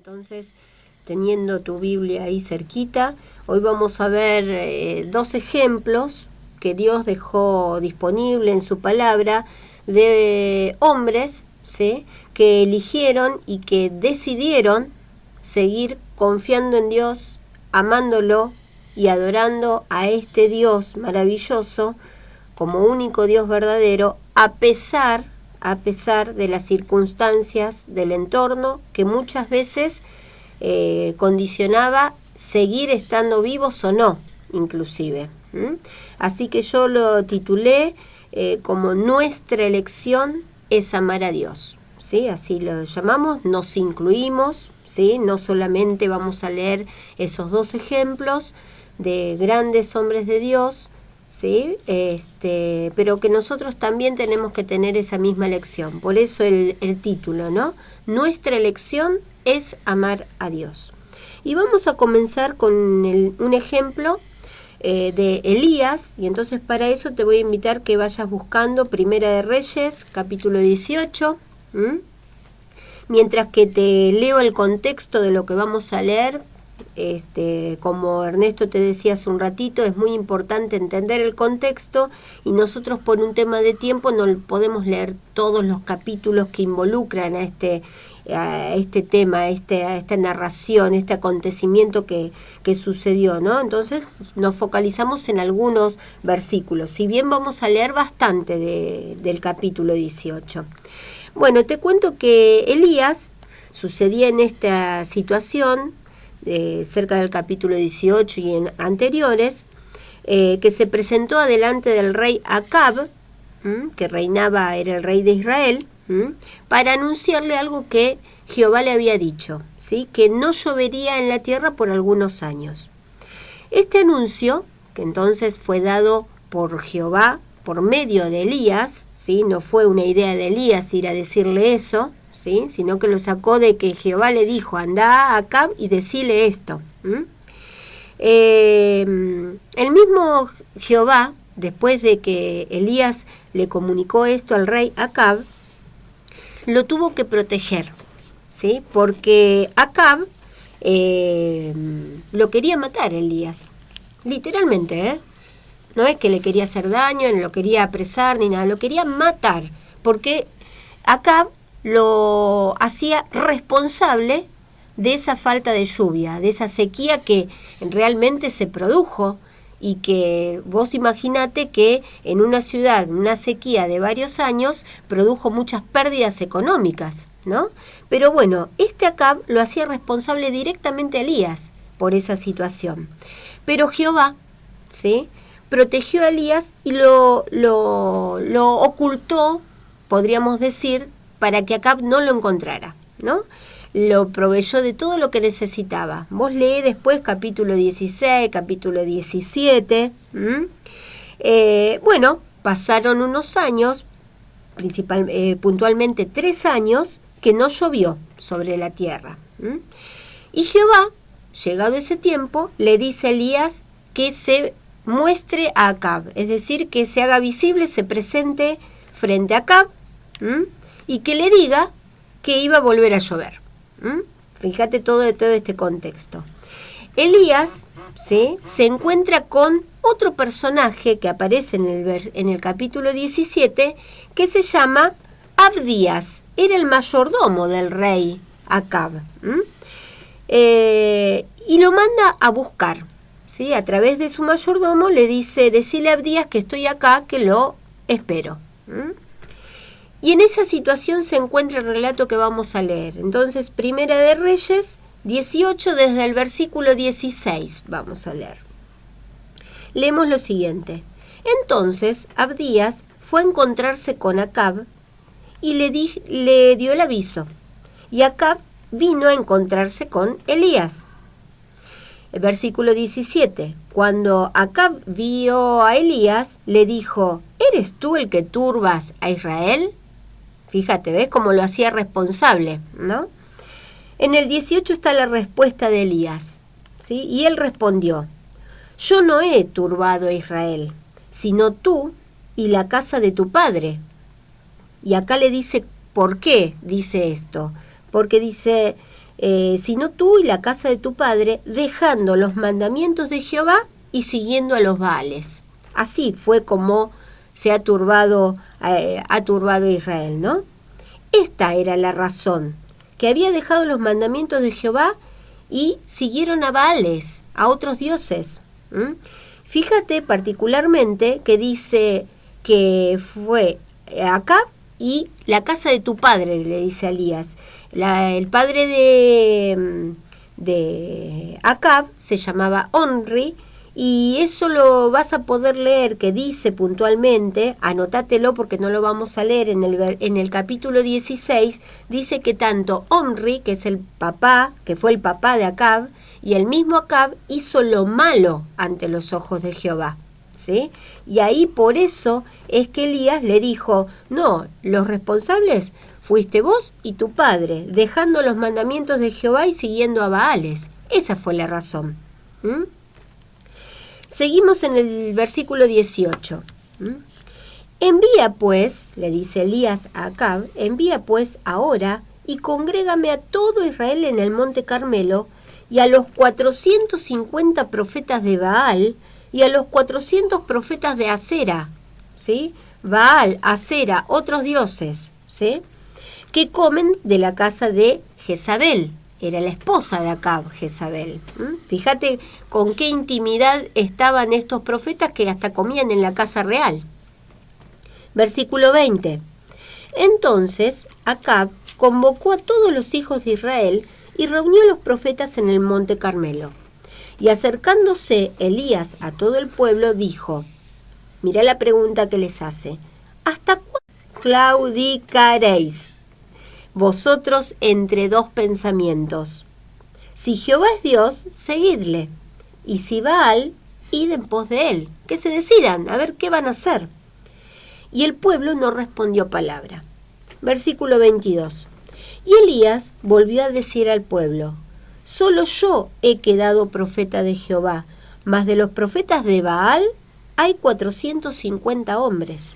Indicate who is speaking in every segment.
Speaker 1: Entonces, teniendo tu Biblia ahí cerquita, hoy vamos a ver dos ejemplos que Dios dejó disponible en su palabra de hombres, ¿sí?, que eligieron y que decidieron seguir confiando en Dios, amándolo y adorando a este Dios maravilloso como único Dios verdadero, a pesar de las circunstancias del entorno que muchas veces condicionaba seguir estando vivos o no, inclusive. Así que yo lo titulé como nuestra elección es amar a Dios, ¿sí? Así lo llamamos, nos incluimos, ¿sí? No solamente vamos a leer esos dos ejemplos de grandes hombres de Dios, ¿sí? Pero que nosotros también tenemos que tener esa misma elección. Por eso el título, ¿no? Nuestra elección es amar a Dios. Y vamos a comenzar con un ejemplo de Elías, y entonces para eso te voy a invitar que vayas buscando Primera de Reyes, capítulo 18, mientras que te leo el contexto de lo que vamos a leer. Como Ernesto te decía hace un ratito, es muy importante entender el contexto, y nosotros por un tema de tiempo no podemos leer todos los capítulos que involucran a este tema, a esta narración, este acontecimiento que sucedió, ¿no? Entonces nos focalizamos en algunos versículos, si bien vamos a leer bastante del capítulo 18. Bueno, te cuento que Elías sucedía en esta situación cerca del capítulo 18 y en anteriores, que se presentó adelante del rey Acab, que era el rey de Israel, para anunciarle algo que Jehová le había dicho, ¿sí?, que no llovería en la tierra por algunos años. Este anuncio, que entonces fue dado por Jehová por medio de Elías, ¿sí?, no fue una idea de Elías ir a decirle eso, ¿sí?, sino que lo sacó de que Jehová le dijo: andá a Acab y decile esto. El mismo Jehová, después de que Elías le comunicó esto al rey Acab, lo tuvo que proteger, ¿sí?, porque Acab lo quería matar a Elías, literalmente, no es que le quería hacer daño, ni lo quería apresar, ni nada, lo quería matar, porque Acab lo hacía responsable de esa falta de lluvia, de esa sequía que realmente se produjo, y que vos imaginate que en una ciudad, una sequía de varios años, produjo muchas pérdidas económicas, ¿no? Pero bueno, Acab lo hacía responsable directamente a Elías por esa situación. Pero Jehová, ¿sí?, protegió a Elías y lo ocultó, podríamos decir, para que Acab no lo encontrara, ¿no? Lo proveyó de todo lo que necesitaba. Vos leé después capítulo 16, capítulo 17. Bueno, pasaron unos años, puntualmente 3 años, que no llovió sobre la tierra. Y Jehová, llegado ese tiempo, le dice a Elías que se muestre a Acab, es decir, que se haga visible, se presente frente a Acab, y que le diga que iba a volver a llover. Fíjate todo este contexto. Elías, ¿sí?, se encuentra con otro personaje que aparece en el capítulo 17, que se llama Abdías. Era el mayordomo del rey Acab, y lo manda a buscar, ¿sí? A través de su mayordomo le dice: decile a Abdías que estoy acá, que lo espero. Y en esa situación se encuentra el relato que vamos a leer. Entonces, Primera de Reyes 18, desde el versículo 16, vamos a leer. Leemos lo siguiente: entonces Abdías fue a encontrarse con Acab y le dio el aviso, y Acab vino a encontrarse con Elías. El versículo 17: cuando Acab vio a Elías, le dijo: ¿eres tú el que turbas a Israel? Fíjate, ¿ves cómo lo hacía responsable, ¿no? En el 18 está la respuesta de Elías, ¿sí? Y él respondió: yo no he turbado a Israel, sino tú y la casa de tu padre. Y acá le dice, ¿por qué dice esto? Porque dice, sino tú y la casa de tu padre, dejando los mandamientos de Jehová y siguiendo a los Baales. Así fue como se ha turbado Israel, ¿no? Esta era la razón, que había dejado los mandamientos de Jehová y siguieron a Baales, a otros dioses. Fíjate particularmente que dice que fue Acab y la casa de tu padre, le dice a Elías. El padre de Acab se llamaba Omri, y eso lo vas a poder leer, que dice puntualmente, anótatelo porque no lo vamos a leer, en el capítulo 16, dice que tanto Omri, que es el papá, que fue el papá de Acab, y el mismo Acab hizo lo malo ante los ojos de Jehová, ¿sí? Y ahí por eso es que Elías le dijo, no, los responsables fuiste vos y tu padre, dejando los mandamientos de Jehová y siguiendo a Baales. Esa fue la razón. Seguimos en el versículo 18. Envía pues, le dice Elías a Acab, envía pues ahora y congrégame a todo Israel en el monte Carmelo, y a los 450 profetas de Baal, y a los 400 profetas de Acera, ¿sí? Baal, Acera, otros dioses, ¿sí? Que comen de la casa de Jezabel. Era la esposa de Acab, Jezabel. Fíjate con qué intimidad estaban estos profetas, que hasta comían en la casa real. Versículo 20. Entonces Acab convocó a todos los hijos de Israel y reunió a los profetas en el monte Carmelo. Y acercándose Elías a todo el pueblo, dijo, mira la pregunta que les hace, ¿hasta cuándo claudicaréis vosotros entre dos pensamientos? Si Jehová es Dios, seguidle, y si Baal, id en pos de él. Que se decidan, a ver qué van a hacer. Y el pueblo no respondió palabra. Versículo 22. Y Elías volvió a decir al pueblo, solo yo he quedado profeta de Jehová, mas de los profetas de Baal hay 450 hombres.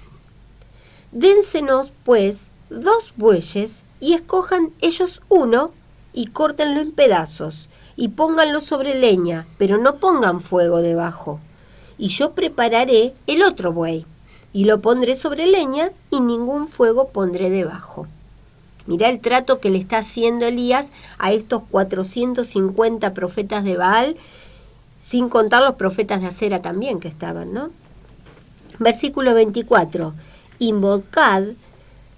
Speaker 1: Dénsenos, pues, 2 bueyes, y escojan ellos uno, y córtenlo en pedazos, y pónganlo sobre leña, pero no pongan fuego debajo. Y yo prepararé el otro buey, y lo pondré sobre leña, y ningún fuego pondré debajo. Mirá el trato que le está haciendo Elías a estos 450 profetas de Baal, sin contar los profetas de Acera también que estaban, ¿no? Versículo 24. Invocad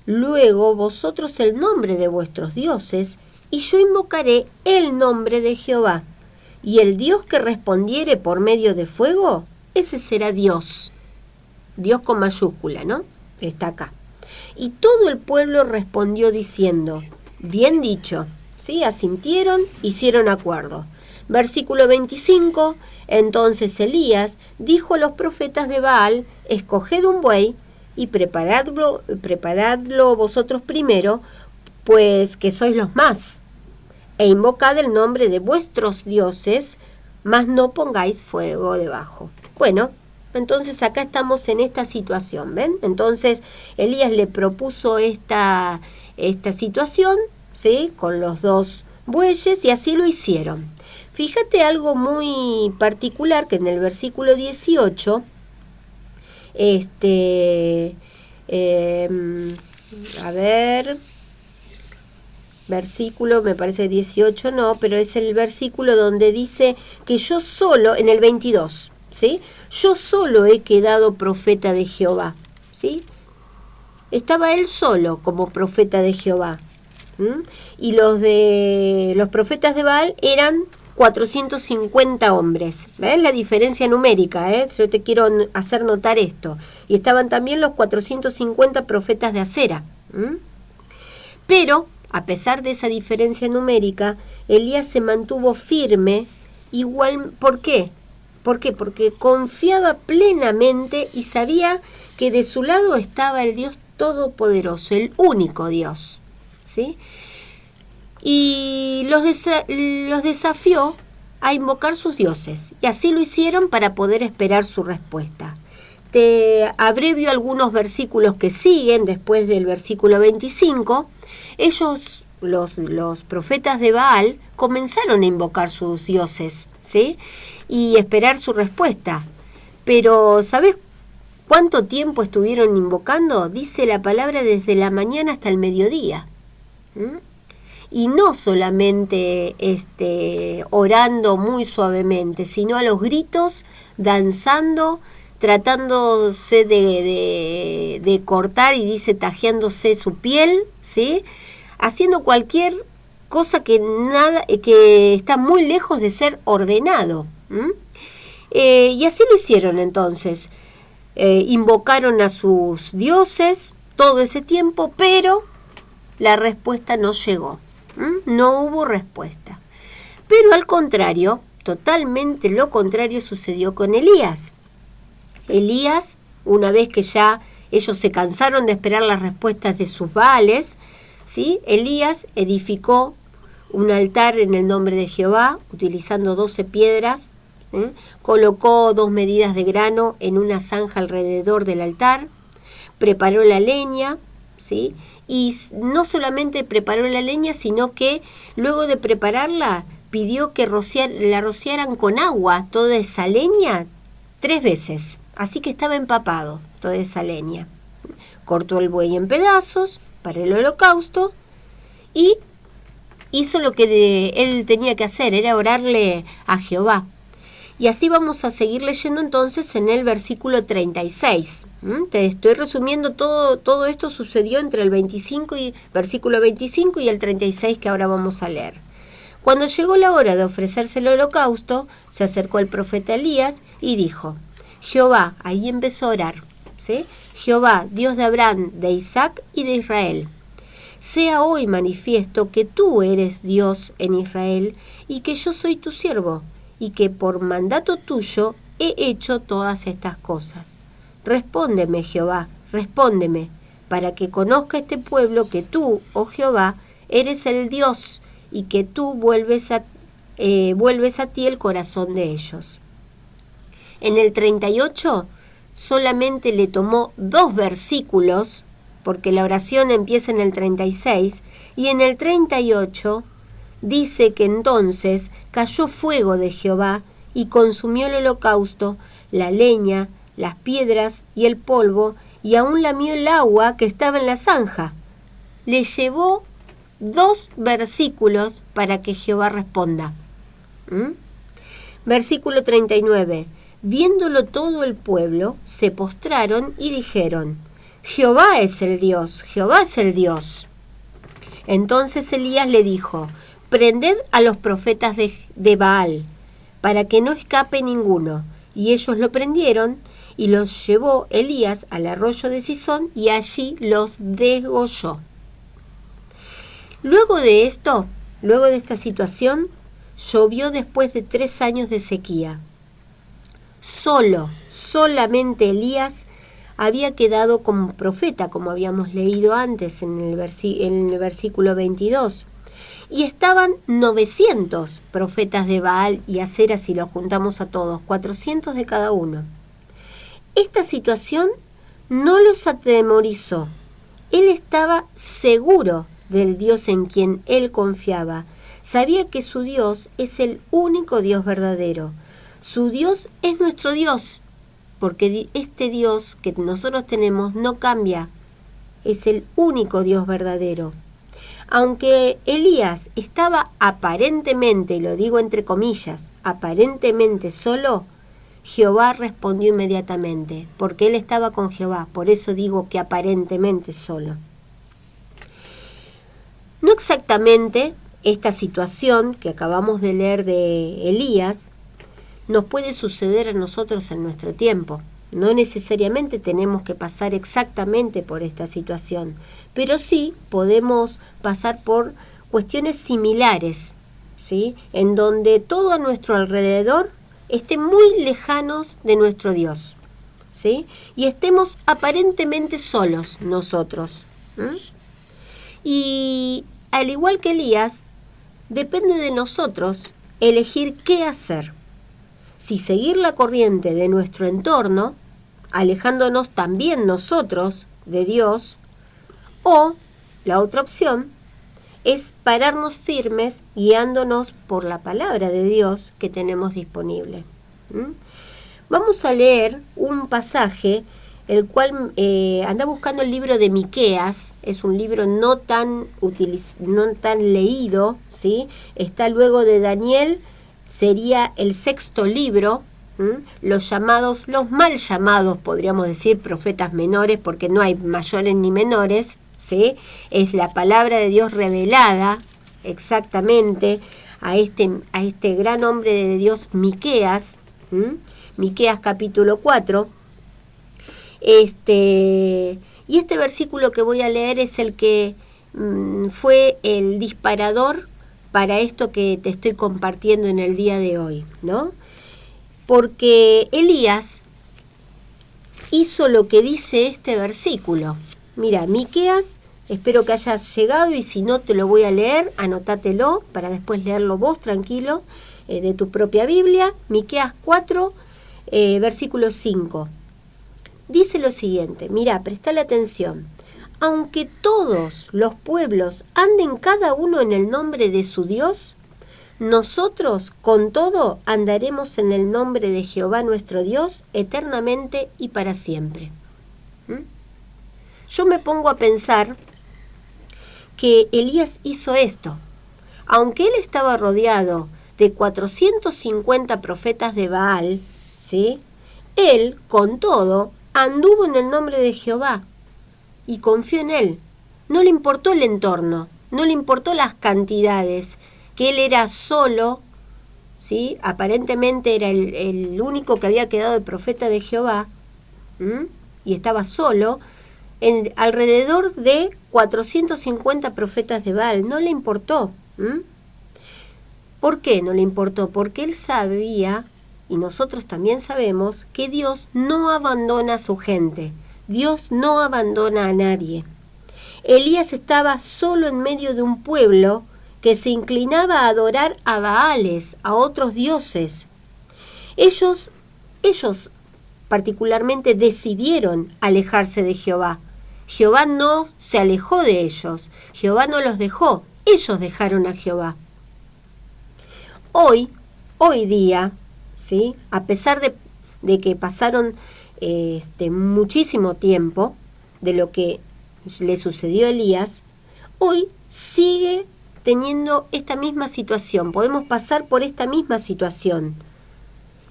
Speaker 1: luego vosotros el nombre de vuestros dioses, y yo invocaré el nombre de Jehová. Y el Dios que respondiere por medio de fuego, ese será Dios. Dios con mayúscula, ¿no? Está acá. Y todo el pueblo respondió diciendo, bien dicho, ¿sí? Asintieron, hicieron acuerdo. Versículo 25, entonces Elías dijo a los profetas de Baal, escoged un buey y preparadlo vosotros primero, pues que sois los más, e invocad el nombre de vuestros dioses, mas no pongáis fuego debajo. Bueno, entonces acá estamos en esta situación, ¿ven? Entonces Elías le propuso esta situación, ¿sí? Con los 2 bueyes, y así lo hicieron. Fíjate algo muy particular, que en el versículo 18, a ver, versículo, me parece 18, no, pero es el versículo donde dice que yo solo, en el 22, ¿sí? Yo solo he quedado profeta de Jehová, ¿sí? Estaba él solo como profeta de Jehová. Y los profetas de Baal eran 450 hombres. ¿Ves la diferencia numérica? Yo te quiero hacer notar esto. Y estaban también los 450 profetas de Acera. Pero, a pesar de esa diferencia numérica, Elías se mantuvo firme igual. ¿Por qué? ¿Por qué? Porque confiaba plenamente y sabía que de su lado estaba el Dios Todopoderoso, el único Dios, ¿sí? Y los desafió a invocar sus dioses, y así lo hicieron para poder esperar su respuesta. Te abrevio algunos versículos que siguen después del versículo 25. Ellos los profetas de Baal comenzaron a invocar sus dioses, ¿sí? Y esperar su respuesta. Pero, ¿sabes cuánto tiempo estuvieron invocando? Dice la palabra desde la mañana hasta el mediodía. Y no solamente orando muy suavemente, sino a los gritos, danzando, tratándose de cortar, y dice tajeándose su piel, ¿sí? Haciendo cualquier cosa que está muy lejos de ser ordenado. Y así lo hicieron entonces. Invocaron a sus dioses todo ese tiempo, pero la respuesta no llegó. No hubo respuesta. Pero al contrario, totalmente lo contrario sucedió con Elías. Elías, una vez que ya ellos se cansaron de esperar las respuestas de sus Baales, ¿sí? Elías edificó un altar en el nombre de Jehová, utilizando 12 piedras, colocó 2 medidas de grano en una zanja alrededor del altar, preparó la leña, ¿sí? Y no solamente preparó la leña, sino que luego de prepararla pidió que la rociaran con agua toda esa leña 3 veces. Así que estaba empapado toda esa leña. Cortó el buey en pedazos para el holocausto y hizo lo que él tenía que hacer, era orarle a Jehová. Y así vamos a seguir leyendo entonces en el versículo 36. Te estoy resumiendo, todo esto sucedió entre el versículo 25 y el 36 que ahora vamos a leer. Cuando llegó la hora de ofrecerse el holocausto, se acercó el profeta Elías y dijo: Jehová, ahí empezó a orar, ¿sí? Jehová, Dios de Abraham, de Isaac y de Israel, sea hoy manifiesto que tú eres Dios en Israel y que yo soy tu siervo, y que por mandato tuyo he hecho todas estas cosas. Respóndeme, Jehová, respóndeme, para que conozca este pueblo que tú, oh Jehová, eres el Dios, y que tú vuelves a ti el corazón de ellos. En el 38 solamente le tomó 2 versículos, porque la oración empieza en el 36, y en el 38 dice que entonces cayó fuego de Jehová y consumió el holocausto, la leña, las piedras y el polvo, y aún lamió el agua que estaba en la zanja. Le llevó 2 versículos para que Jehová responda. Versículo 39. Viéndolo todo el pueblo, se postraron y dijeron: Jehová es el Dios, Jehová es el Dios. Entonces Elías le dijo: prended a los profetas de Baal, para que no escape ninguno. Y ellos lo prendieron, y los llevó Elías al arroyo de Cisón, y allí los degolló. Luego de esta situación, llovió después de 3 años de sequía. Solamente Elías había quedado como profeta, como habíamos leído antes en el versículo 22. Y estaban 900 profetas de Baal y Acera, si los juntamos a todos, 400 de cada uno. Esta situación no los atemorizó. Él estaba seguro del Dios en quien él confiaba. Sabía que su Dios es el único Dios verdadero. Su Dios es nuestro Dios, porque este Dios que nosotros tenemos no cambia. Es el único Dios verdadero. Aunque Elías estaba aparentemente, y lo digo entre comillas, aparentemente solo, Jehová respondió inmediatamente, porque él estaba con Jehová. Por eso digo que aparentemente solo. No exactamente esta situación que acabamos de leer de Elías nos puede suceder a nosotros en nuestro tiempo. No necesariamente tenemos que pasar exactamente por esta situación, pero sí podemos pasar por cuestiones similares, ¿sí? En donde todo a nuestro alrededor esté muy lejanos de nuestro Dios, ¿sí? Y estemos aparentemente solos nosotros. Y al igual que Elías, depende de nosotros elegir qué hacer. Si seguir la corriente de nuestro entorno, alejándonos también nosotros de Dios, o la otra opción es pararnos firmes guiándonos por la palabra de Dios que tenemos disponible. Vamos a leer un pasaje, el cual anda buscando el libro de Miqueas. Es un libro no tan leído, ¿sí? Está luego de Daniel, sería el 6º libro. Los mal llamados, podríamos decir, profetas menores, porque no hay mayores ni menores, ¿sí? Es la palabra de Dios revelada exactamente a este gran hombre de Dios, Miqueas. Miqueas capítulo 4. Y este versículo que voy a leer es el que fue el disparador para esto que te estoy compartiendo en el día de hoy, ¿no? Porque Elías hizo lo que dice este versículo. Mira, Miqueas, espero que hayas llegado, y si no te lo voy a leer, anótatelo para después leerlo vos tranquilo, de tu propia Biblia. Miqueas 4, versículo 5. Dice lo siguiente, mira, prestale atención. Aunque todos los pueblos anden cada uno en el nombre de su Dios, nosotros con todo andaremos en el nombre de Jehová nuestro Dios eternamente y para siempre. Yo me pongo a pensar que Elías hizo esto. Aunque él estaba rodeado de 450 profetas de Baal, ¿sí? Él, con todo, anduvo en el nombre de Jehová y confió en él. No le importó el entorno, no le importó las cantidades, que él era solo, ¿sí? Aparentemente era el único que había quedado de profeta de Jehová, y estaba solo, alrededor de 450 profetas de Baal. No le importó. ¿Por qué no le importó? Porque él sabía, y nosotros también sabemos, que Dios no abandona a su gente. Dios no abandona a nadie. Elías estaba solo en medio de un pueblo que se inclinaba a adorar a Baales, a otros dioses. Ellos particularmente decidieron alejarse de Jehová. Jehová no se alejó de ellos, Jehová no los dejó, ellos dejaron a Jehová. Hoy día, ¿sí? A pesar de que pasaron muchísimo tiempo de lo que le sucedió a Elías, hoy sigue teniendo esta misma situación. Podemos pasar por esta misma situación.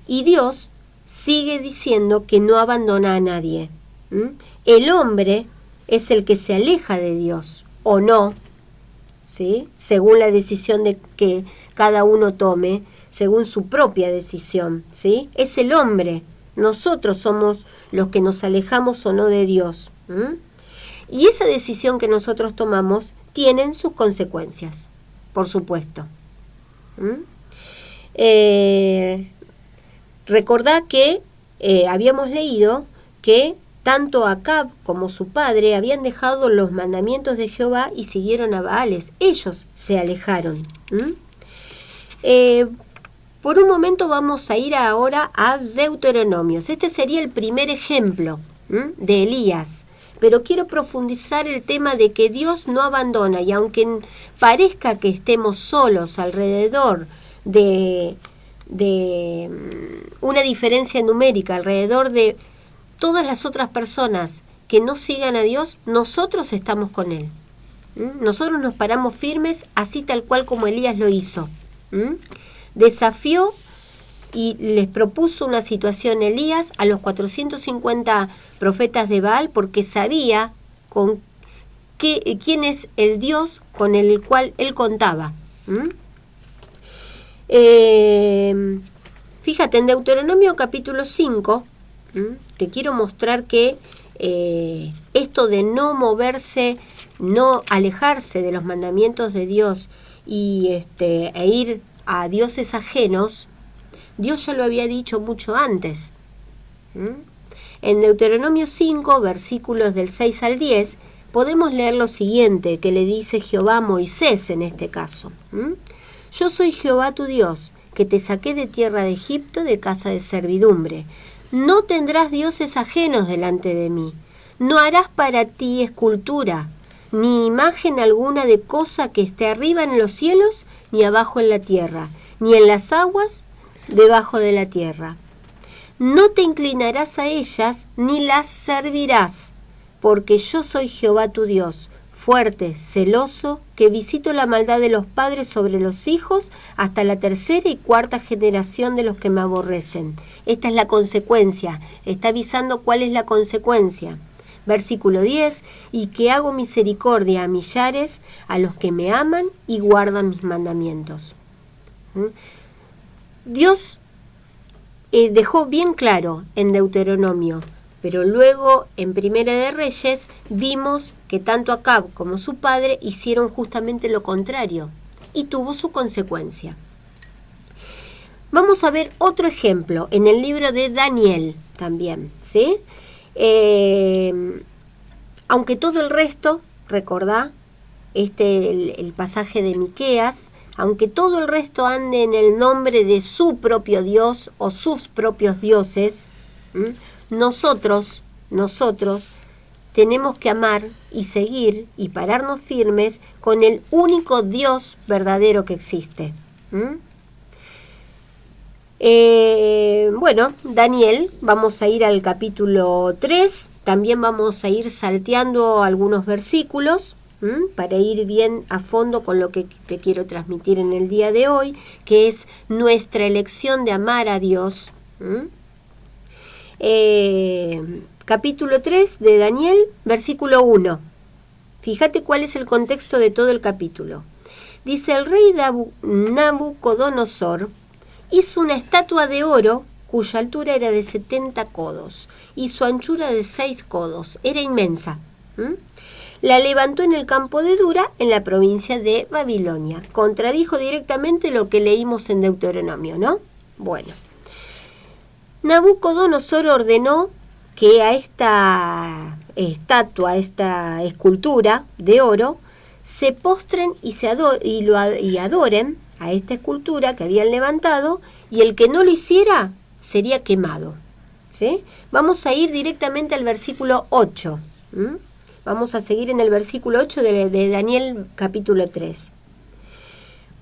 Speaker 1: Y Dios sigue diciendo que no abandona a nadie. El hombre es el que se aleja de Dios, o no, ¿sí? Según la decisión de que cada uno tome, según su propia decisión, ¿sí? Es el hombre. Nosotros somos los que nos alejamos o no de Dios. Y esa decisión que nosotros tomamos tienen sus consecuencias, por supuesto. Recordá que habíamos leído que tanto Acab como su padre habían dejado los mandamientos de Jehová y siguieron a Baales. Ellos se alejaron. Por un momento vamos a ir ahora a Deuteronomios. Este sería el primer ejemplo de Elías. Pero quiero profundizar el tema de que Dios no abandona, y aunque parezca que estemos solos alrededor de una diferencia numérica, alrededor de todas las otras personas que no sigan a Dios, nosotros estamos con Él. Nosotros nos paramos firmes, así tal cual como Elías lo hizo. Desafió y les propuso una situación Elías a los 450 profetas de Baal, porque sabía quién es el Dios con el cual él contaba. Fíjate, en Deuteronomio capítulo 5, te quiero mostrar que esto de no moverse, no alejarse de los mandamientos de Dios e ir a dioses ajenos, Dios ya lo había dicho mucho antes. En Deuteronomio 5, versículos del 6 al 10, podemos leer lo siguiente que le dice Jehová a Moisés en este caso. Yo soy Jehová tu Dios, que te saqué de tierra de Egipto, de casa de servidumbre. No tendrás dioses ajenos delante de mí. No harás para ti escultura, ni imagen alguna de cosa que esté arriba en los cielos, ni abajo en la tierra, ni en las aguas debajo de la tierra. No te inclinarás a ellas, ni las servirás, porque yo soy Jehová tu Dios, fuerte, celoso, que visito la maldad de los padres sobre los hijos hasta la tercera y cuarta generación de los que me aborrecen. Esta es la consecuencia, está avisando cuál es la consecuencia. Versículo 10, y que hago misericordia a millares, a los que me aman y guardan mis mandamientos. Dios dejó bien claro en Deuteronomio, pero luego en Primera de Reyes vimos que tanto Acab como su padre hicieron justamente lo contrario y tuvo su consecuencia. Vamos a ver otro ejemplo en el libro de Daniel también, ¿sí? Aunque todo el resto, recordá, el pasaje de Miqueas, aunque todo el resto ande en el nombre de su propio Dios o sus propios dioses, nosotros tenemos que amar y seguir y pararnos firmes con el único Dios verdadero que existe. Bueno, Daniel, vamos a ir al capítulo 3, también vamos a ir salteando algunos versículos para ir bien a fondo con lo que te quiero transmitir en el día de hoy, que es nuestra elección de amar a Dios. Capítulo 3 de Daniel, versículo 1. Fíjate cuál es el contexto de todo el capítulo. Dice: el rey Nabucodonosor hizo una estatua de oro cuya altura era de 70 codos y su anchura de 6 codos. Era inmensa. La levantó en el campo de Dura, en la provincia de Babilonia. Contradijo directamente lo que leímos en Deuteronomio, ¿no? Bueno. Nabucodonosor ordenó que a esta estatua, a esta escultura de oro, se postren y adoren a esta escultura que habían levantado, y el que no lo hiciera sería quemado. ¿Sí? Vamos a ir directamente al versículo 8. Vamos a seguir en el versículo 8 de Daniel capítulo 3.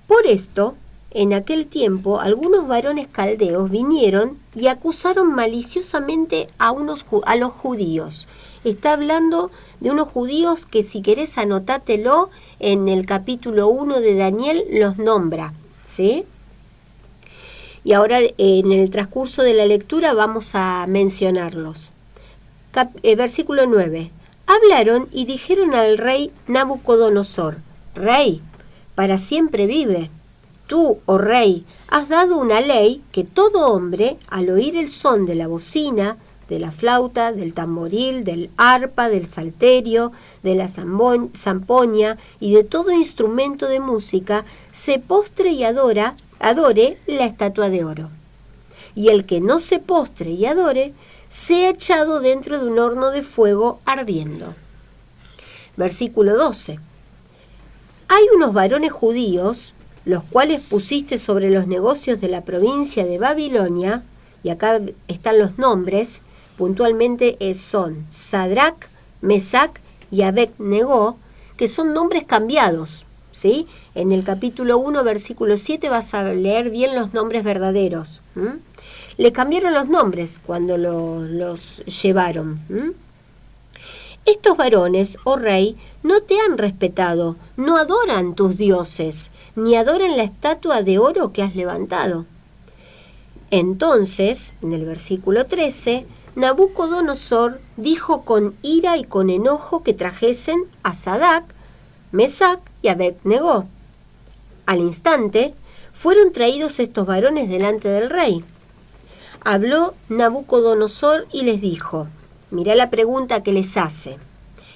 Speaker 1: Por esto, en aquel tiempo, algunos varones caldeos vinieron y acusaron maliciosamente a los judíos. Está hablando de unos judíos que, si querés anotátelo, en el capítulo 1 de Daniel los nombra, ¿sí? Y ahora en el transcurso de la lectura vamos a mencionarlos. Versículo 9. Hablaron y dijeron al rey Nabucodonosor: Rey, para siempre vive. Tú, oh rey, has dado una ley que todo hombre, al oír el son de la bocina, de la flauta, del tamboril, del arpa, del salterio, de la zampoña y de todo instrumento de música, se postre y adore la estatua de oro. Y el que no se postre y adore, sea echado dentro de un horno de fuego ardiendo. Versículo 12. Hay unos varones judíos, los cuales pusiste sobre los negocios de la provincia de Babilonia, y acá están los nombres, puntualmente son Sadrac, Mesac y Abed-Negó, que son nombres cambiados, ¿sí? En el capítulo 1, versículo 7 vas a leer bien los nombres verdaderos. Le cambiaron los nombres cuando los llevaron. Estos varones, oh rey, no te han respetado, no adoran tus dioses, ni adoran la estatua de oro que has levantado. Entonces, en el versículo 13, Nabucodonosor dijo con ira y con enojo que trajesen a Sadrac, Mesac y Abed-Negó. Al instante, fueron traídos estos varones delante del rey. Habló Nabucodonosor y les dijo, mirá la pregunta que les hace.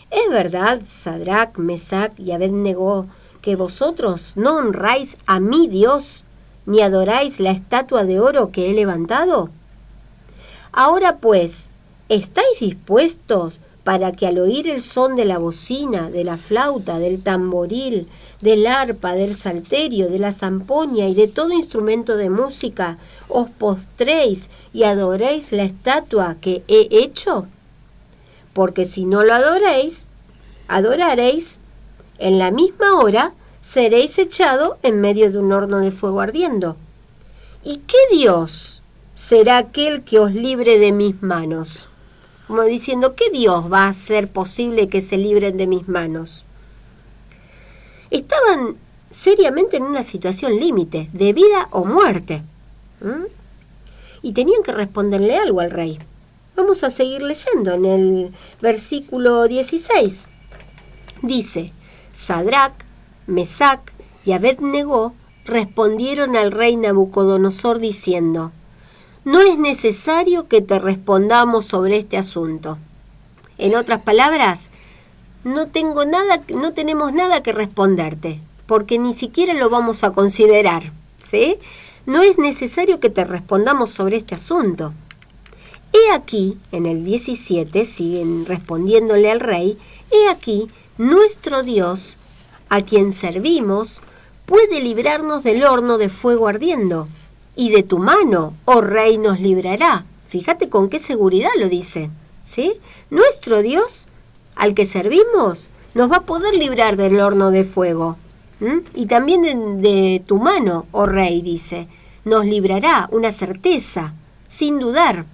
Speaker 1: ¿Es verdad, Sadrac, Mesac y Abed-Negó, que vosotros no honráis a mi Dios, ni adoráis la estatua de oro que he levantado? Ahora pues, ¿estáis dispuestos para que al oír el son de la bocina, de la flauta, del tamboril, del arpa, del salterio, de la zampoña y de todo instrumento de música, os postréis y adoréis la estatua que he hecho? Porque si no lo adoraréis, en la misma hora seréis echado en medio de un horno de fuego ardiendo. ¿Y qué Dios será aquel que os libre de mis manos? Como diciendo, ¿qué Dios va a hacer posible que se libren de mis manos? Estaban seriamente en una situación límite, de vida o muerte. Y tenían que responderle algo al rey. Vamos a seguir leyendo en el versículo 16. Dice, Sadrac, Mesac y Abed-negó respondieron al rey Nabucodonosor diciendo, no es necesario que te respondamos sobre este asunto. En otras palabras, no tenemos nada que responderte, porque ni siquiera lo vamos a considerar, ¿sí? No es necesario que te respondamos sobre este asunto. He aquí, en el 17, siguen respondiéndole al rey, he aquí, nuestro Dios, a quien servimos, puede librarnos del horno de fuego ardiendo, y de tu mano, oh rey, nos librará. Fíjate con qué seguridad lo dice, ¿sí? Nuestro Dios, al que servimos, nos va a poder librar del horno de fuego. Y también de tu mano, oh rey, dice, nos librará, una certeza, sin dudar.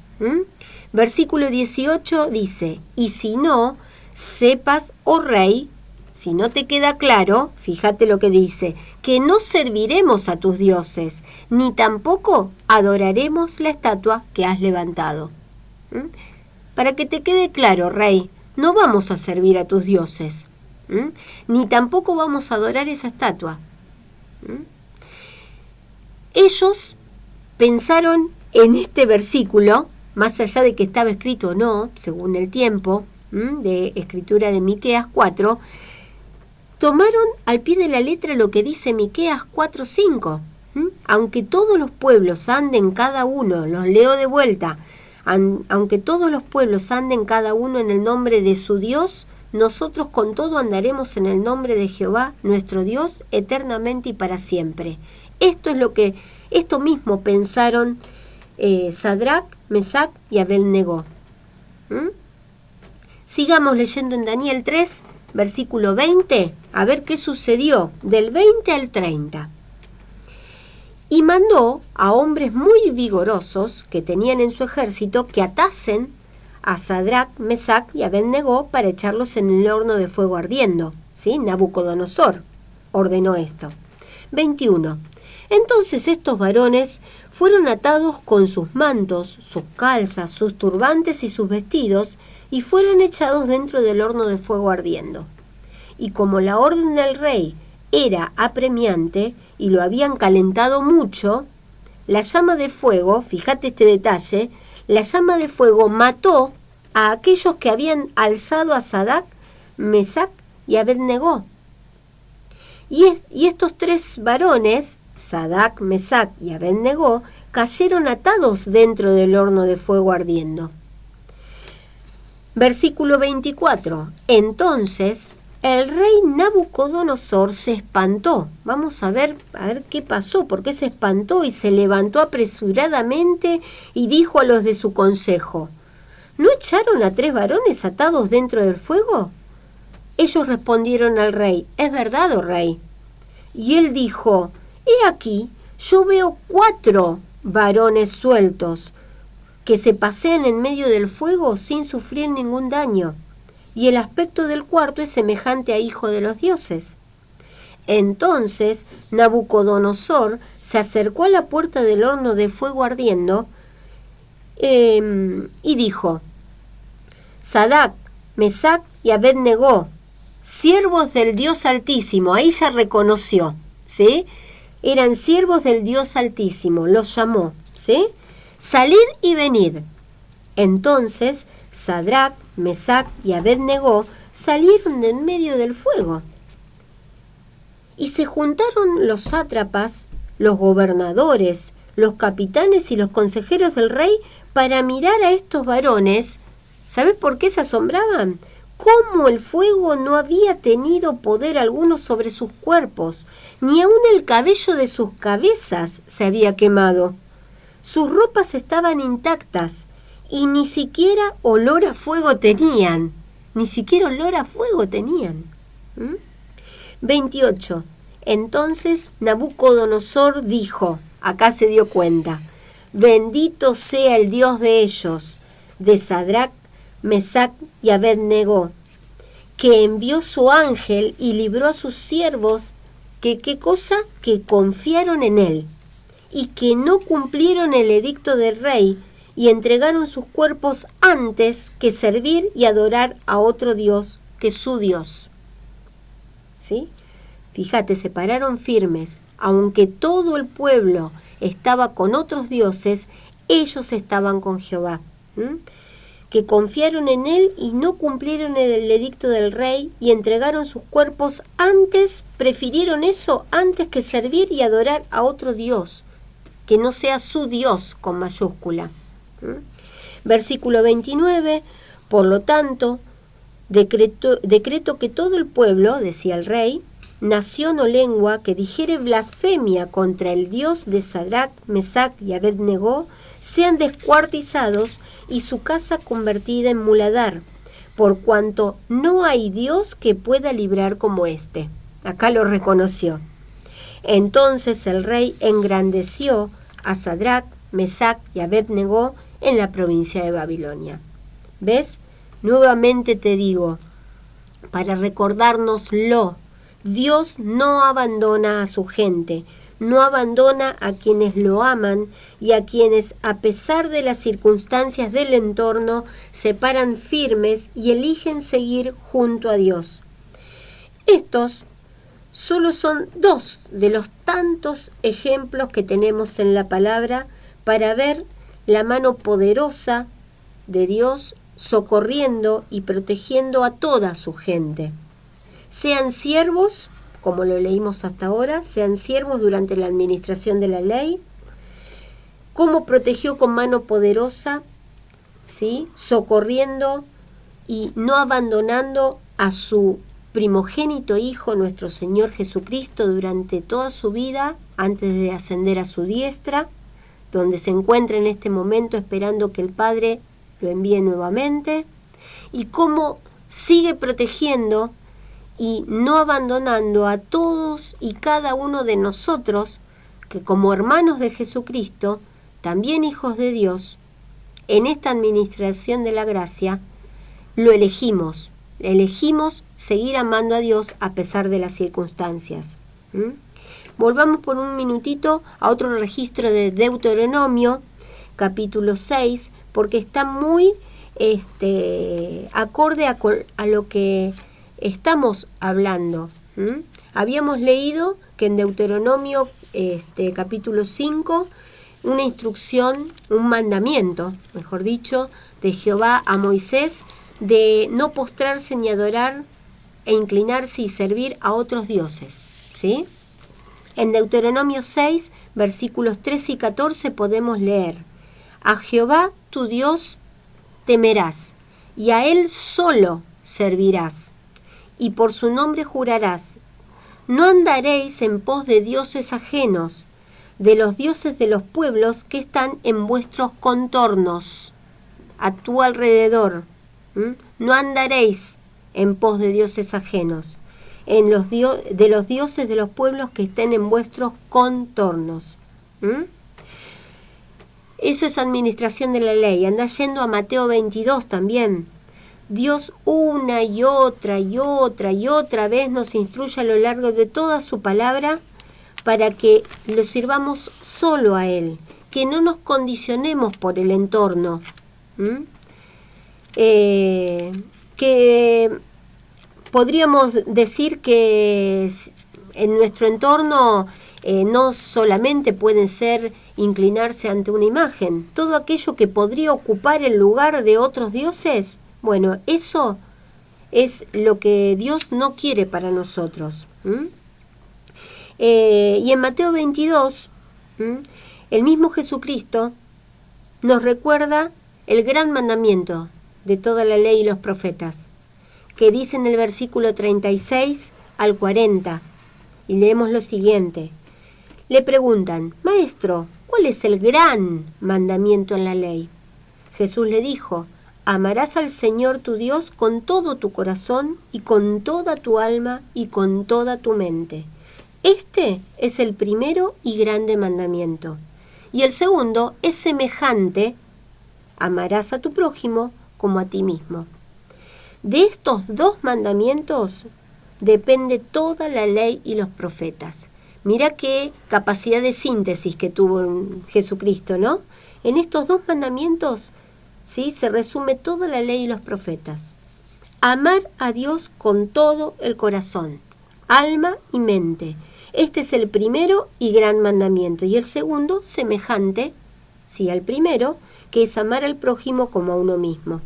Speaker 1: Versículo 18 dice, y si no, sepas, oh rey, si no te queda claro, fíjate lo que dice, que no serviremos a tus dioses, ni tampoco adoraremos la estatua que has levantado. Para que te quede claro, rey, no vamos a servir a tus dioses, ni tampoco vamos a adorar esa estatua. Ellos pensaron en este versículo, más allá de que estaba escrito o no, según el tiempo de escritura de Miqueas 4, tomaron al pie de la letra lo que dice Miqueas 4:5. Aunque todos los pueblos anden cada uno, los leo de vuelta, aunque todos los pueblos anden cada uno en el nombre de su Dios, nosotros con todo andaremos en el nombre de Jehová, nuestro Dios, eternamente y para siempre. Esto mismo pensaron Sadrac, Mesac y Abed-negó. Sigamos leyendo en Daniel 3, versículo 20, a ver qué sucedió, del 20 al 30. Y mandó a hombres muy vigorosos que tenían en su ejército que atasen a Sadrac, Mesac y Abed-negó para echarlos en el horno de fuego ardiendo. ¿Sí? Nabucodonosor ordenó esto. 21. Entonces estos varones fueron atados con sus mantos, sus calzas, sus turbantes y sus vestidos, y fueron echados dentro del horno de fuego ardiendo. Y como la orden del rey era apremiante y lo habían calentado mucho, la llama de fuego, fíjate este detalle, la llama de fuego mató a aquellos que habían alzado a Sadrac, Mesac y Abed-negó. Y estos tres varones, Sadrac, Mesac y Abed-negó, cayeron atados dentro del horno de fuego ardiendo. Versículo 24. Entonces el rey Nabucodonosor se espantó. Vamos a ver qué pasó, por qué se espantó, y se levantó apresuradamente y dijo a los de su consejo, ¿no echaron a 3 varones atados dentro del fuego? Ellos respondieron al rey, es verdad, oh rey. Y él dijo, he aquí, yo veo 4 varones sueltos que se pasean en medio del fuego sin sufrir ningún daño, y el aspecto del cuarto es semejante a hijo de los dioses. Entonces Nabucodonosor se acercó a la puerta del horno de fuego ardiendo y dijo, Sadrac, Mesac y Abed-negó, siervos del Dios Altísimo, ahí ya reconoció, ¿sí? Eran siervos del Dios Altísimo, los llamó, ¿sí? Salid y venid. Entonces Sadrac, Mesac y Abed-negó salieron de en medio del fuego. Y se juntaron los sátrapas, los gobernadores, los capitanes y los consejeros del rey para mirar a estos varones. ¿Sabes por qué se asombraban? Cómo el fuego no había tenido poder alguno sobre sus cuerpos, ni aun el cabello de sus cabezas se había quemado. Sus ropas estaban intactas y ni siquiera olor a fuego tenían. 28. Entonces Nabucodonosor dijo, acá se dio cuenta, bendito sea el Dios de ellos, de Sadrac, Mesac y Abed-Negó, que envió su ángel y libró a sus siervos, ¿qué cosa? Que confiaron en él, y que no cumplieron el edicto del rey, y entregaron sus cuerpos antes que servir y adorar a otro Dios que su Dios. ¿Sí? Fíjate, se pararon firmes, aunque todo el pueblo estaba con otros dioses, ellos estaban con Jehová. Que confiaron en él y no cumplieron el edicto del rey y entregaron sus cuerpos antes, prefirieron eso antes que servir y adorar a otro Dios, que no sea su Dios con mayúscula. Versículo 29, por lo tanto, decreto que todo el pueblo, decía el rey, nación o lengua que dijere blasfemia contra el Dios de Sadrac, Mesac y Abed-Negó, sean descuartizados y su casa convertida en muladar, por cuanto no hay Dios que pueda librar como éste. Acá lo reconoció. Entonces el rey engrandeció a Sadrac, Mesac y Abed-Negó en la provincia de Babilonia. ¿Ves? Nuevamente te digo, para recordárnoslo, Dios no abandona a su gente, no abandona a quienes lo aman y a quienes, a pesar de las circunstancias del entorno, se paran firmes y eligen seguir junto a Dios. Estos solo son dos de los tantos ejemplos que tenemos en la palabra para ver la mano poderosa de Dios socorriendo y protegiendo a toda su gente. Sean siervos, como lo leímos hasta ahora, sean siervos durante la administración de la ley, cómo protegió con mano poderosa, ¿sí? Socorriendo y no abandonando a su primogénito Hijo, nuestro Señor Jesucristo, durante toda su vida, antes de ascender a su diestra, donde se encuentra en este momento esperando que el Padre lo envíe nuevamente, y cómo sigue protegiendo y no abandonando a todos y cada uno de nosotros, que como hermanos de Jesucristo, también hijos de Dios, en esta administración de la gracia, lo elegimos seguir amando a Dios a pesar de las circunstancias. Volvamos por un minutito a otro registro de Deuteronomio, capítulo 6, porque está muy acorde a lo que estamos hablando. Habíamos leído que en Deuteronomio capítulo 5, una instrucción, un mandamiento, mejor dicho, de Jehová a Moisés, de no postrarse ni adorar e inclinarse y servir a otros dioses, ¿sí? En Deuteronomio 6, versículos 13 y 14 podemos leer: a Jehová tu Dios temerás, y a él solo servirás, y por su nombre jurarás. No andaréis en pos de dioses ajenos, de los dioses de los pueblos que están en vuestros contornos, a tu alrededor. No andaréis en pos de dioses ajenos, de los dioses de los pueblos que estén en vuestros contornos. Eso es administración de la ley. Anda yendo a Mateo 22 también. Dios una y otra y otra y otra vez nos instruye a lo largo de toda su palabra para que lo sirvamos solo a Él, que no nos condicionemos por el entorno. Que podríamos decir que en nuestro entorno no solamente pueden ser inclinarse ante una imagen, todo aquello que podría ocupar el lugar de otros dioses, bueno, eso es lo que Dios no quiere para nosotros. Y en Mateo 22, el mismo Jesucristo nos recuerda el gran mandamiento de toda la ley y los profetas, que dice en el versículo 36 al 40, y leemos lo siguiente. Le preguntan: Maestro, ¿cuál es el gran mandamiento en la ley? Jesús le dijo: amarás al Señor tu Dios con todo tu corazón y con toda tu alma y con toda tu mente. Este es el primero y grande mandamiento. Y el segundo es semejante: amarás a tu prójimo como a ti mismo. De estos dos mandamientos depende toda la ley y los profetas. Mira qué capacidad de síntesis que tuvo Jesucristo, ¿no? En estos dos mandamientos, ¿sí?, se resume toda la ley y los profetas. Amar a Dios con todo el corazón, alma y mente. Este es el primero y gran mandamiento. Y el segundo, semejante, sí, al primero, que es amar al prójimo como a uno mismo.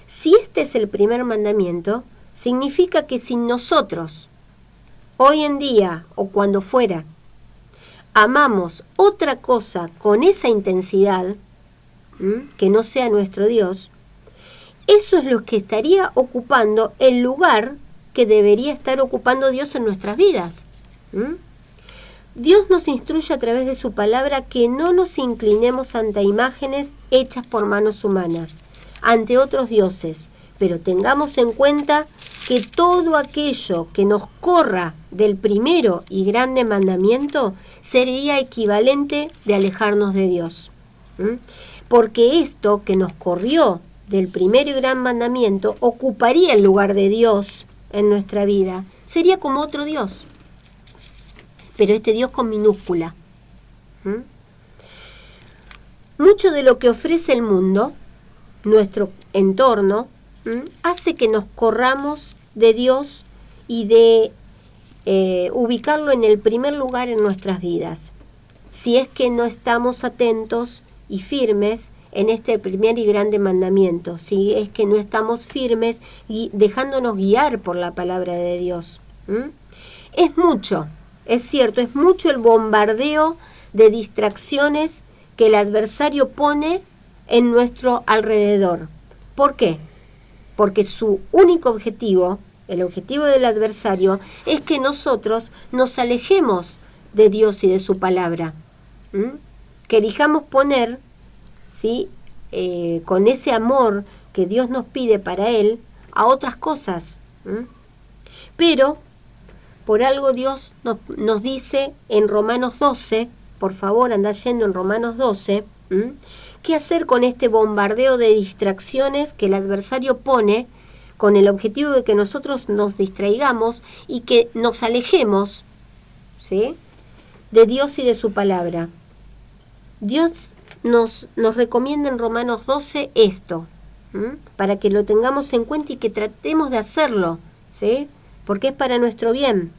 Speaker 1: Si este es el primer mandamiento, significa que si nosotros, hoy en día o cuando fuera, amamos otra cosa con esa intensidad, que no sea nuestro Dios, eso es lo que estaría ocupando el lugar que debería estar ocupando Dios en nuestras vidas. Dios nos instruye a través de su palabra que no nos inclinemos ante imágenes hechas por manos humanas, ante otros dioses, pero tengamos en cuenta que todo aquello que nos corra del primero y grande mandamiento sería equivalente de alejarnos de Dios. Porque esto que nos corrió del primero y gran mandamiento ocuparía el lugar de Dios en nuestra vida. Sería como otro Dios, pero este Dios con minúscula. Mucho de lo que ofrece el mundo, nuestro entorno, hace que nos corramos de Dios y de ubicarlo en el primer lugar en nuestras vidas, si es que no estamos atentos y firmes en este primer y grande mandamiento, si es que no estamos firmes y dejándonos guiar por la palabra de Dios. Es mucho, es cierto, es mucho el bombardeo de distracciones que el adversario pone en nuestro alrededor. ¿Por qué? Porque su único objetivo, el objetivo del adversario, es que nosotros nos alejemos de Dios y de su palabra. Que elijamos poner, ¿sí?, con ese amor que Dios nos pide para Él, a otras cosas. Pero, por algo Dios nos dice en Romanos 12, por favor, anda yendo en Romanos 12, ¿qué hacer con este bombardeo de distracciones que el adversario pone con el objetivo de que nosotros nos distraigamos y que nos alejemos, ¿sí?, de Dios y de su palabra? Dios nos recomienda en Romanos 12 esto, para que lo tengamos en cuenta y que tratemos de hacerlo, ¿sí?, porque es para nuestro bien.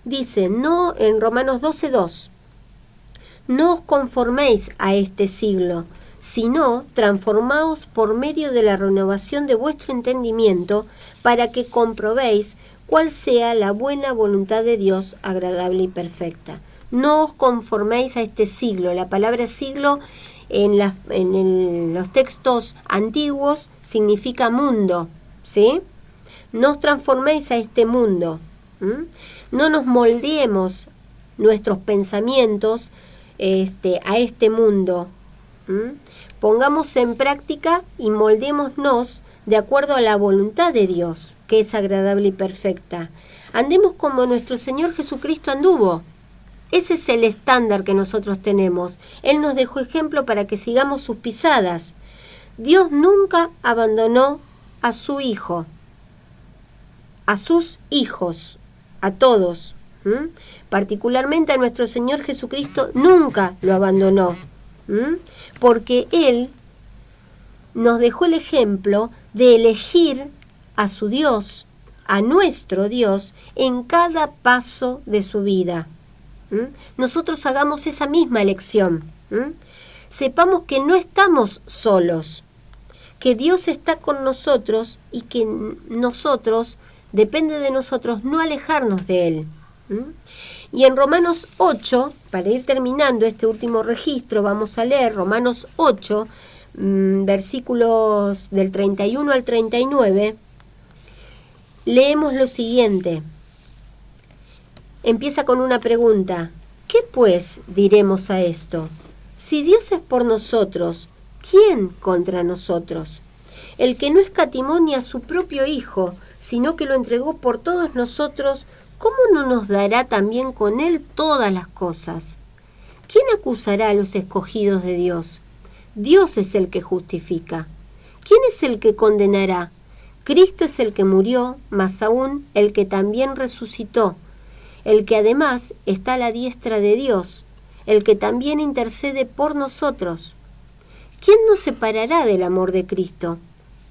Speaker 1: Dice, no, en Romanos 12:2, no os conforméis a este siglo, sino transformaos por medio de la renovación de vuestro entendimiento, para que comprobéis cuál sea la buena voluntad de Dios, agradable y perfecta. No os conforméis a este siglo. La palabra siglo en los textos antiguos significa mundo, ¿sí? No os transforméis a este mundo. No nos moldeemos nuestros pensamientos a este mundo. Pongamos en práctica y moldémonos de acuerdo a la voluntad de Dios, que es agradable y perfecta. Andemos como nuestro Señor Jesucristo anduvo. Ese es el estándar que nosotros tenemos. Él nos dejó ejemplo para que sigamos sus pisadas. Dios nunca abandonó a su Hijo, a sus hijos, a todos. Particularmente a nuestro Señor Jesucristo nunca lo abandonó. Porque Él nos dejó el ejemplo de elegir a su Dios, a nuestro Dios, en cada paso de su vida. Nosotros hagamos esa misma elección. Sepamos que no estamos solos, que Dios está con nosotros y que nosotros, depende de nosotros no alejarnos de Él. Y en Romanos 8, para ir terminando este último registro, vamos a leer Romanos 8, versículos del 31 al 39, leemos lo siguiente. Empieza con una pregunta. ¿Qué pues diremos a esto? Si Dios es por nosotros, ¿quién contra nosotros? el que no escatimó ni a su propio Hijo, sino que lo entregó por todos nosotros, ¿cómo no nos dará también con él todas las cosas? ¿Quién acusará a los escogidos de Dios? Dios es el que justifica. ¿Quién es el que condenará? Cristo es el que murió, más aún el que también resucitó, el que además está a la diestra de Dios, el que también intercede por nosotros. ¿Quién nos separará del amor de Cristo?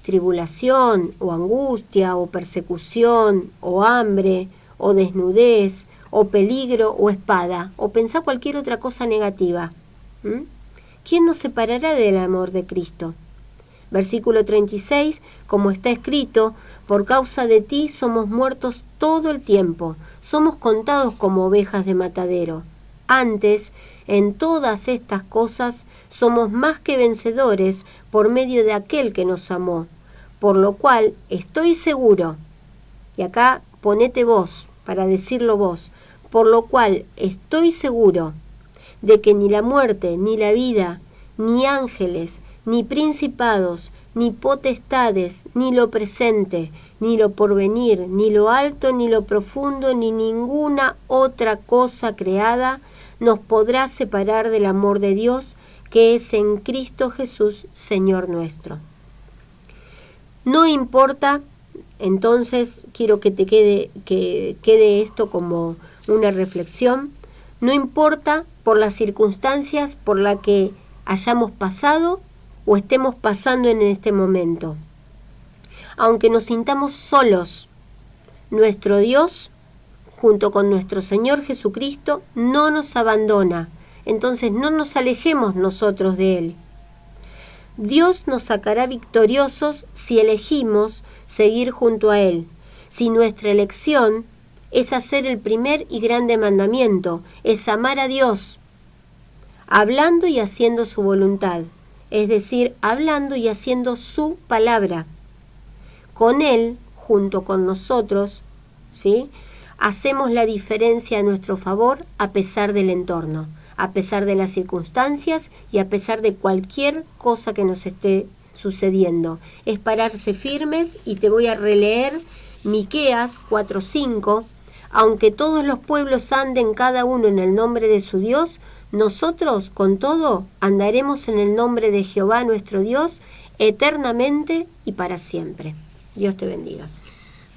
Speaker 1: ¿Tribulación, o angustia, o persecución, o hambre, o desnudez, o peligro, o espada, o pensá cualquier otra cosa negativa? ¿Quién nos separará del amor de Cristo? Versículo 36, como está escrito, por causa de ti somos muertos todo el tiempo, somos contados como ovejas de matadero. Antes, en todas estas cosas, somos más que vencedores por medio de aquel que nos amó, por lo cual estoy seguro, y acá ponete vos, para decirlo vos, por lo cual estoy seguro de que ni la muerte, ni la vida, ni ángeles, ni principados, ni potestades, ni lo presente, ni lo porvenir, ni lo alto, ni lo profundo, ni ninguna otra cosa creada nos podrá separar del amor de Dios que es en Cristo Jesús, Señor nuestro. No importa, entonces quiero que te quede esto como una reflexión, no importa por las circunstancias por las que hayamos pasado o estemos pasando en este momento. Aunque nos sintamos solos, nuestro Dios, junto con nuestro Señor Jesucristo, no nos abandona. Entonces no nos alejemos nosotros de Él. Dios nos sacará victoriosos si elegimos seguir junto a Él. Si nuestra elección es hacer el primer y grande mandamiento, es amar a Dios, hablando y haciendo su voluntad, es decir, hablando y haciendo su palabra. Con Él, junto con nosotros, ¿sí?, hacemos la diferencia a nuestro favor a pesar del entorno, a pesar de las circunstancias y a pesar de cualquier cosa que nos esté sucediendo. Es pararse firmes, y te voy a releer Miqueas 4:5. Aunque todos los pueblos anden cada uno en el nombre de su Dios, nosotros, con todo, andaremos en el nombre de Jehová nuestro Dios, eternamente y para siempre. Dios te bendiga.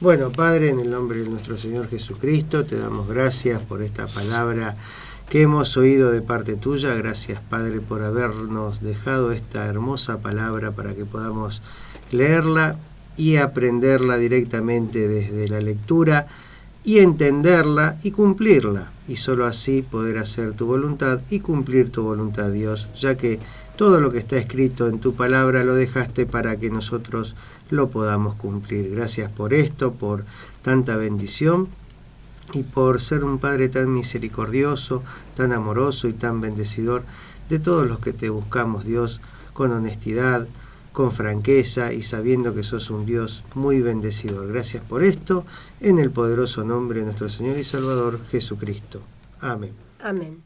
Speaker 2: Bueno, Padre, en el nombre de nuestro Señor Jesucristo, te damos gracias por esta palabra que hemos oído de parte tuya. Gracias, Padre, por habernos dejado esta hermosa palabra para que podamos leerla y aprenderla directamente desde la lectura y entenderla y cumplirla, y solo así poder hacer tu voluntad y cumplir tu voluntad, Dios, ya que todo lo que está escrito en tu palabra lo dejaste para que nosotros lo podamos cumplir. Gracias por esto, por tanta bendición y por ser un Padre tan misericordioso, tan amoroso y tan bendecidor de todos los que te buscamos, Dios, con honestidad, con franqueza y sabiendo que sos un Dios muy bendecidor. Gracias por esto, en el poderoso nombre de nuestro Señor y Salvador Jesucristo. Amén.
Speaker 1: Amén.